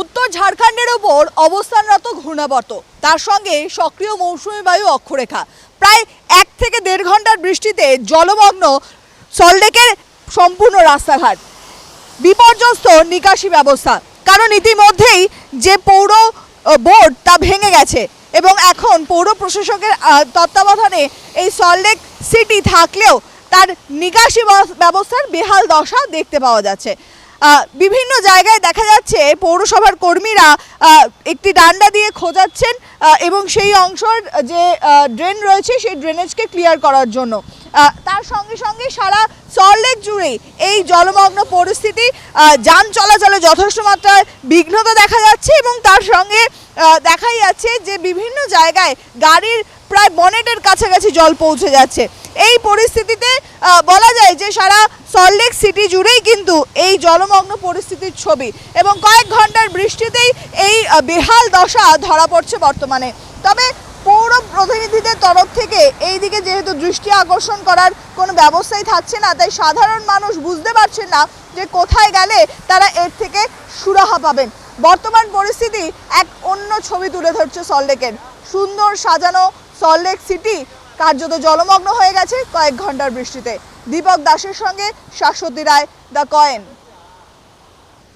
উত্তর ঝাড়খণ্ডের ওপর অবস্থানরত ঘূর্ণাবর্ত, তার সঙ্গে সক্রিয় মৌসুমী বায়ু অক্ষরেখা, প্রায় 1 থেকে 1.5 ঘন্টার বৃষ্টিতে জলমগ্ন সল্টলেকের সম্পূর্ণ রাস্তাঘাট, বিপর্যস্ত নিকাশি ব্যবস্থা। কারণ ইতিমধ্যেই যে পৌর বোর্ড তা ভেঙে গেছে এবং এখন পৌর প্রশাসকের তত্ত্বাবধানে এই সল্টলেক সিটি থাকলেও তার নিকাশি ব্যবস্থার বেহাল দশা দেখতে পাওয়া যাচ্ছে। বিভিন্ন জায়গায় দেখা যাচ্ছে পৌরসভার কর্মীরা একটি ডান্ডা দিয়ে খোঁজাচ্ছেন এবং সেই অংশের যে ড্রেন রয়েছে সেই ড্রেনেজকে ক্লিয়ার করার জন্য। তার সঙ্গে সঙ্গে সারা সল্টলেক জুড়েই এই জলমগ্ন পরিস্থিতি, যান চলাচলে যথেষ্ট মাত্রায় বিঘ্নতা দেখা যাচ্ছে এবং তার সঙ্গে দেখাই যাচ্ছে যে বিভিন্ন জায়গায় গাড়ির প্রায় বনেটের কাছাকাছি জল পৌঁছে যাচ্ছে। এই পরিস্থিতিতে বলা যায় যে সারা সল্টলেক সিটি জুড়েই কিন্তু এই জলমগ্ন পরিস্থিতির ছবি এবং কয়েক ঘন্টার বৃষ্টিতেই এই বেহাল দশা ধরা পড়ছে বর্তমানে। তবে পৌর প্রতিনিধিদের তরফ থেকে এই দিকে যেহেতু দৃষ্টি আকর্ষণ করার কোনো ব্যবস্থাই থাকছে না, তাই সাধারণ মানুষ বুঝতে পারছেন না যে কোথায় গেলে তারা এর থেকে সুরাহা পাবেন। বর্তমান পরিস্থিতি এক অন্য ছবি তুলে ধরছে সল্টলেকের। সুন্দর সাজানো সল্টলেক সিটি কার্যত জলমগ্ন হয়ে গেছে কয়েক ঘন্টার বৃষ্টিতে। দীপক দাসের সঙ্গে শাশ্বতী রায়, দ্য কয়েন।